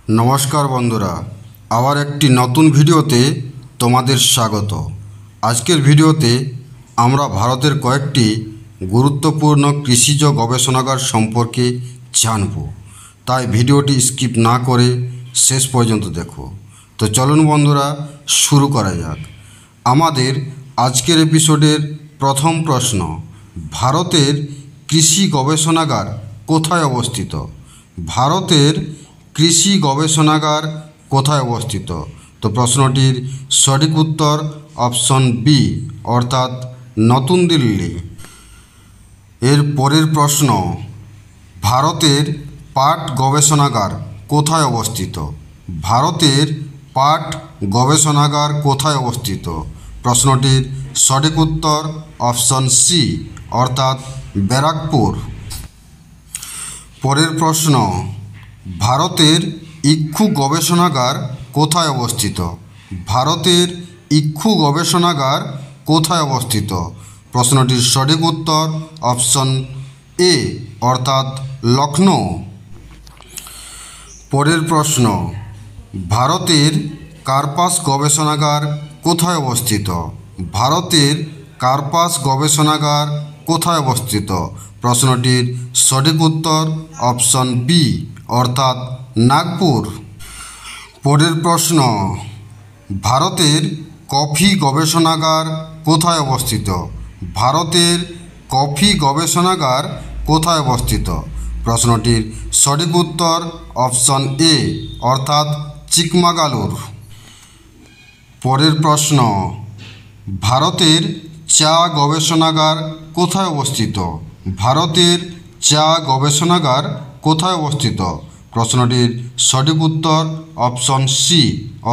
নমস্কার বন্ধুরা, আবার একটি নতুন ভিডিওতে তোমাদের স্বাগত। আজকের ভিডিওতে আমরা ভারতের কয়েকটি গুরুত্বপূর্ণ কৃষিজ গবেষণাগার সম্পর্কে জানব, তাই ভিডিওটি স্কিপ না করে শেষ পর্যন্ত দেখো। তো চলুন বন্ধুরা, শুরু করা যাক। আমাদের আজকের এপিসোডের প্রথম প্রশ্ন, ভারতের কৃষি গবেষণাগার কোথায় অবস্থিত? ভারতের কৃষি গবেষণাগার কোথায় অবস্থিত? তো প্রশ্নটির সঠিক উত্তর অপশন বি, অর্থাৎ নতুন দিল্লি। এর পরের প্রশ্ন, ভারতের পাট গবেষণাগার কোথায় অবস্থিত? ভারতের পাট গবেষণাগার কোথায় অবস্থিত? প্রশ্নটির সঠিক উত্তর অপশন সি, অর্থাৎ ব্যারাকপুর। পরের প্রশ্ন, ভারতের ইক্ষু গবেষণাগার কোথায় অবস্থিত? ভারতের ইক্ষু গবেষণাগার কোথায় অবস্থিত? প্রশ্নটির সঠিক উত্তর অপশন এ, অর্থাৎ লখনৌ। পরের প্রশ্ন, ভারতের কার্পাস গবেষণাগার কোথায় অবস্থিত? ভারতের কার্পাস গবেষণাগার কোথায় অবস্থিত? প্রশ্নটির সঠিক উত্তর অপশন বি, অর্থাৎ নাগপুর। পরের প্রশ্ন, ভারতের কফি গবেষণাগার কোথায় অবস্থিত? ভারতের কফি গবেষণাগার কোথায় অবস্থিত? প্রশ্নটির সঠিক উত্তর অপশন এ, অর্থাৎ চিকমাগালুর। পরের প্রশ্ন, ভারতের চা গবেষণাগার কোথায় অবস্থিত? ভারতের চা গবেষণাগার কোথায় অবস্থিত? প্রশ্নটির সঠিক উত্তর অপশন সি,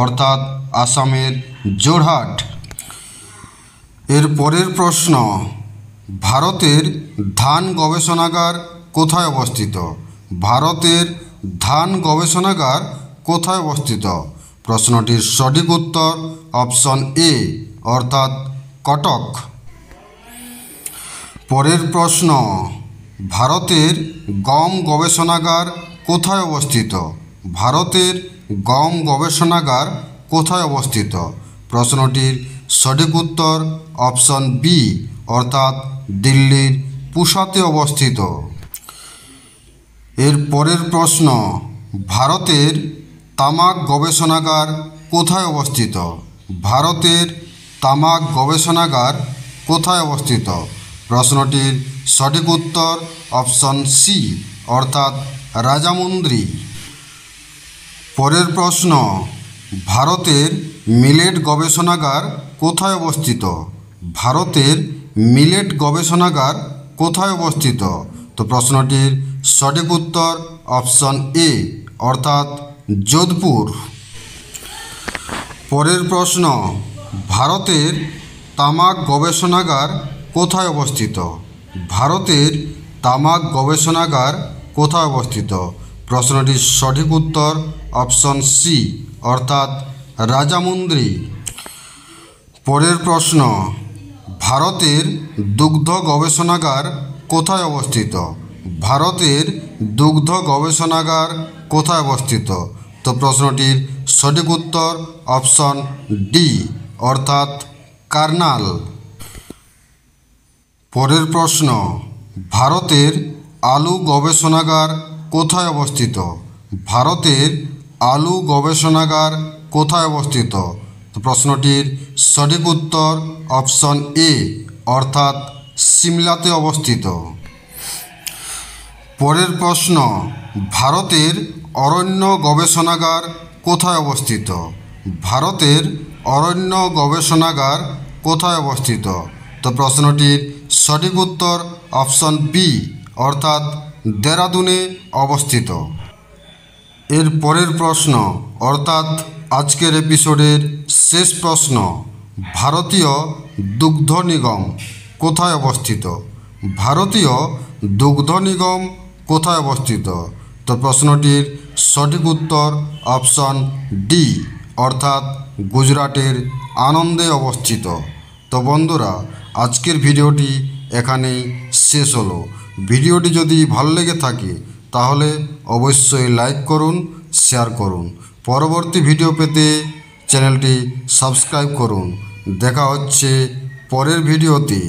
অর্থাৎ আসামের যোরহাট। এর পরের প্রশ্ন, ভারতের ধান গবেষণাগার কোথায় অবস্থিত? ভারতের ধান গবেষণাগার কোথায় অবস্থিত? প্রশ্নটির সঠিক উত্তর অপশন এ, অর্থাৎ কটক। পরের প্রশ্ন, ভারতের গম গবেষণাগার কোথায় অবস্থিত? ভারতের গম গবেষণাগার কোথায় অবস্থিত? প্রশ্নটির সঠিক উত্তর অপশন বি, অর্থাৎ দিল্লির পুসাতে অবস্থিত। এর পরের প্রশ্ন, ভারতের তামাক গবেষণাগার কোথায় অবস্থিত? ভারতের তামাক গবেষণাগার কোথায় অবস্থিত? প্রশ্নটির সঠিক উত্তর অপশন সি, অর্থাৎ রাজামুন্দ্রি। পরের প্রশ্ন, ভারতের মিলেট গবেষণাগার কোথায় অবস্থিত? ভারতের মিলেট গবেষণাগার কোথায় অবস্থিত? তো প্রশ্নটির সঠিক উত্তর অপশন এ, অর্থাৎ যোধপুর। পরের প্রশ্ন, ভারতের তামাক গবেষণাগার কোথায় অবস্থিত? ভারতের তামাক গবেষণাগার কোথায় অবস্থিত? প্রশ্নটির সঠিক উত্তর অপশন সি, অর্থাৎ রাজামুন্দ্রি। পরের প্রশ্ন, ভারতের দুগ্ধ গবেষণাগার কোথায় অবস্থিত? ভারতের দুগ্ধ গবেষণাগার কোথায় অবস্থিত? তো প্রশ্নটির সঠিক উত্তর অপশন ডি, অর্থাৎ কার্নাল। পরের প্রশ্ন, ভারতের আলু গবেষণাগার কোথায় অবস্থিত? ভারতের আলু গবেষণাগার কোথায় অবস্থিত? তো প্রশ্নটির সঠিক উত্তর অপশন এ, অর্থাৎ সিমলাতে অবস্থিত। পরের প্রশ্ন, ভারতের অরণ্য গবেষণাগার কোথায় অবস্থিত? ভারতের অরণ্য গবেষণাগার কোথায় অবস্থিত? তো প্রশ্নটির সঠিক উত্তর অপশন বি, অর্থাৎ দেরাদুনে অবস্থিত। এর পরের প্রশ্ন, অর্থাৎ আজকের এপিসোডের শেষ প্রশ্ন, ভারতীয় দুগ্ধ নিগম কোথায় অবস্থিত? ভারতীয় দুগ্ধ নিগম কোথায় অবস্থিত? তো প্রশ্নটির সঠিক উত্তর অপশন ডি, অর্থাৎ গুজরাটের আনন্দে অবস্থিত। তো বন্ধুরা, আজকের ভিডিওটি এখানেই শেষ হলো। ভিডিওটি যদি ভালো লেগে থাকে তাহলে অবশ্যই লাইক করুন, শেয়ার করুন। পরবর্তী ভিডিও পেতে চ্যানেলটি সাবস্ক্রাইব করুন। দেখা হচ্ছে পরের ভিডিওতে।